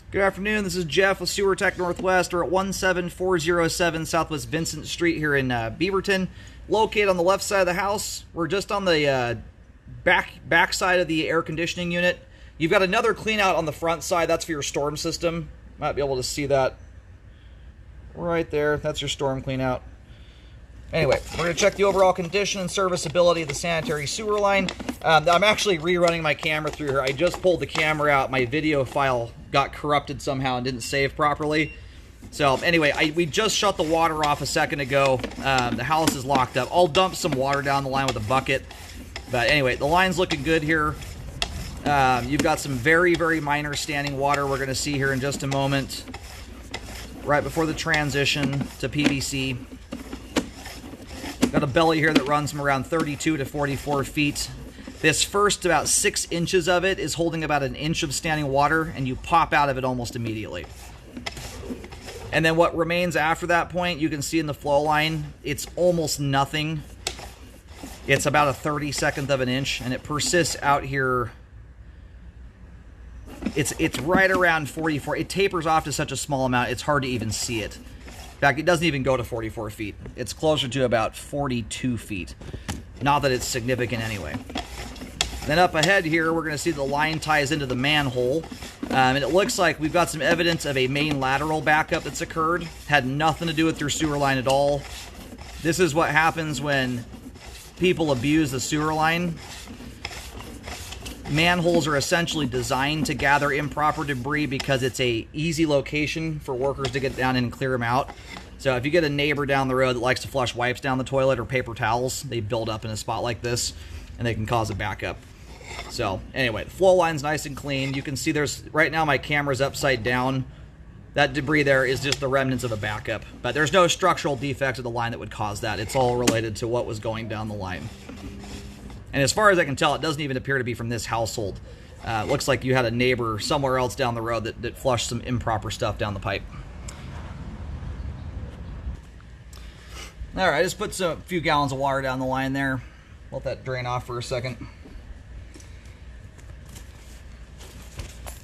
Good afternoon, this is Jeff with Sewer Tech Northwest. We're at 17407 Southwest Vincent Street here in Beaverton. Located on the left side of the house. We're just on the back side of the air conditioning unit. You've got another clean out on the front side. That's for your storm system. Might be able to see that right there. That's your storm clean out. Anyway, we're going to check the overall condition and serviceability of the sanitary sewer line. I'm actually rerunning my camera through here. I just pulled the camera out. My video file got corrupted somehow and didn't save properly. So anyway, we just shut the water off a second ago. The house is locked up. I'll dump some water down the line with a bucket. But anyway, the line's looking good here. You've got some very, very minor standing water we're going to see here in just a moment. Right before the transition to PVC. Got a belly here that runs from around 32 to 44 feet. This first about 6 inches of it is holding about an inch of standing water, and you pop out of it almost immediately. And then what remains after that point, you can see in the flow line, it's almost nothing. It's about a 32nd of an inch, and it persists out here. It's right around 44. It tapers off to such a small amount, it's hard to even see it. In fact, it doesn't even go to 44 feet. It's closer to about 42 feet. Not that it's significant anyway. Then up ahead here, we're going to see the line ties into the manhole. And it looks like we've got some evidence of a main lateral backup that's occurred. Had nothing to do with your sewer line at all. This is what happens when people abuse the sewer line. Manholes are essentially designed to gather improper debris because it's a easy location for workers to get down in and clear them out. So if you get a neighbor down the road that likes to flush wipes down the toilet or paper towels, they build up in a spot like this and they can cause a backup. So anyway, the flow line's nice and clean. You can see there's, right now my camera's upside down. That debris there is just the remnants of a backup. But there's no structural defect of the line that would cause that. It's all related to what was going down the line. And as far as I can tell, it doesn't even appear to be from this household. It looks like you had a neighbor somewhere else down the road that flushed some improper stuff down the pipe. All right, I just put a few gallons of water down the line there. Let that drain off for a second.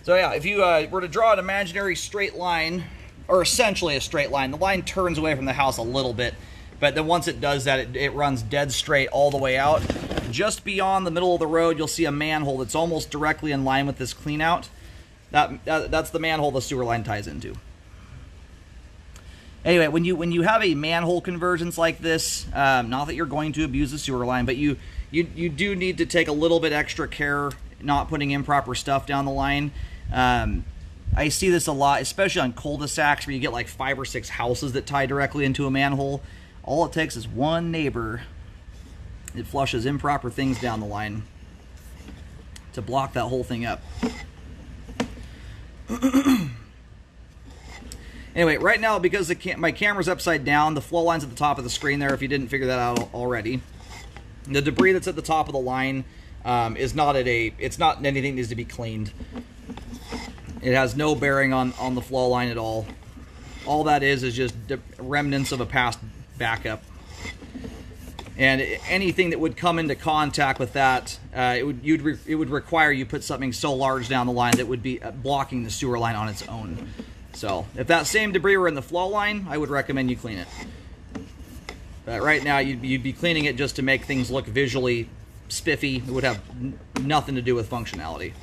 So yeah, if you were to draw an imaginary straight line, or essentially a straight line, the line turns away from the house a little bit, but then once it does that, it runs dead straight all the way out. Just beyond the middle of the road, you'll see a manhole that's almost directly in line with this clean out. That's the manhole the sewer line ties into. Anyway, when you have a manhole convergence like this, not that you're going to abuse the sewer line, but you do need to take a little bit extra care not putting improper stuff down the line. I see this a lot, especially on cul-de-sacs where you get like 5 or 6 houses that tie directly into a manhole. All it takes is one neighbor. It flushes improper things down the line to block that whole thing up. Anyway, right now, because my camera's upside down, the flow line's at the top of the screen there, if you didn't figure that out already. The debris that's at the top of the line is not it's not anything that needs to be cleaned. It has no bearing on the flow line at all. All that is just remnants of a past backup. And anything that would come into contact with that, it would require you put something so large down the line that would be blocking the sewer line on its own. So if that same debris were in the flow line, I would recommend you clean it. But right now, you'd be cleaning it just to make things look visually spiffy. It would have nothing to do with functionality.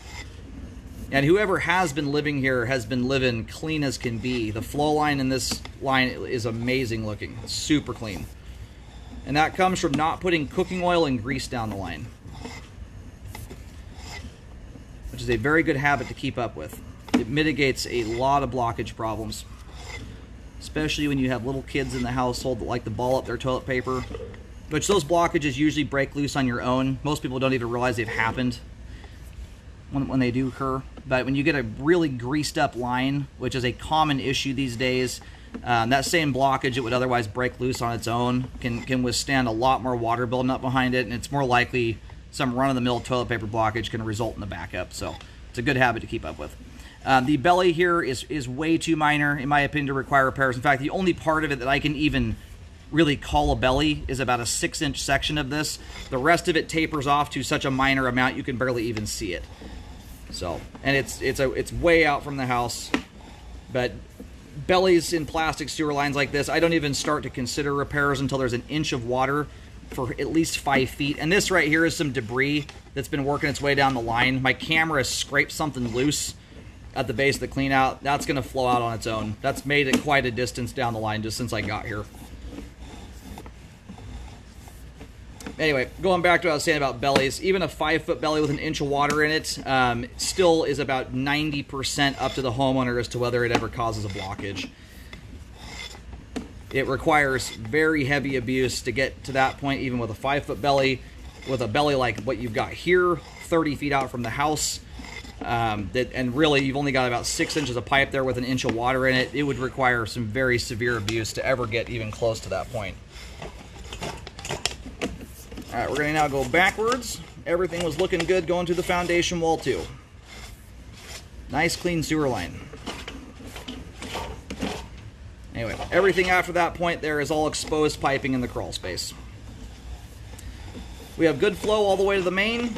And whoever has been living here has been living clean as can be. The flow line in this line is amazing looking. It's super clean. And that comes from not putting cooking oil and grease down the line, which is a very good habit to keep up with. It mitigates a lot of blockage problems, especially when you have little kids in the household that like to ball up their toilet paper, which those blockages usually break loose on your own. Most people don't even realize they've happened when they do occur. But when you get a really greased up line, which is a common issue these days, that same blockage that would otherwise break loose on its own can withstand a lot more water building up behind it, and it's more likely some run-of-the-mill toilet paper blockage can result in a backup. So it's a good habit to keep up with. The belly here is way too minor, in my opinion, to require repairs. In fact, the only part of it that I can even really call a belly is about a 6-inch section of this. The rest of it tapers off to such a minor amount you can barely even see it. So, and it's way out from the house. But bellies in plastic sewer lines like this, I don't even start to consider repairs until there's an inch of water for at least 5 feet. And this right here is some debris that's been working its way down the line. My camera scraped something loose at the base of the clean out. That's going to flow out on its own. That's made it quite a distance down the line just since I got here. Anyway, going back to what I was saying about bellies, even a 5-foot belly with an inch of water in it still is about 90% up to the homeowner as to whether it ever causes a blockage. It requires very heavy abuse to get to that point, even with a 5-foot belly. With a belly like what you've got here, 30 feet out from the house, and really you've only got about 6 inches of pipe there with an inch of water in it, it would require some very severe abuse to ever get even close to that point. Alright, we're going to now go backwards. Everything was looking good going through the foundation wall too. Nice clean sewer line. Anyway, everything after that point there is all exposed piping in the crawl space. We have good flow all the way to the main.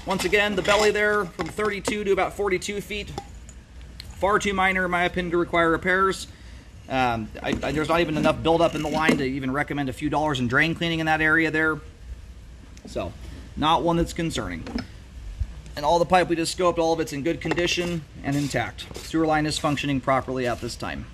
Once again, the belly there from 32 to about 42 feet. Far too minor in my opinion to require repairs. There's not even enough buildup in the line to even recommend a few dollars in drain cleaning in that area there. So, not one that's concerning. And all the pipe we just scoped, all of it's in good condition and intact. Sewer line is functioning properly at this time.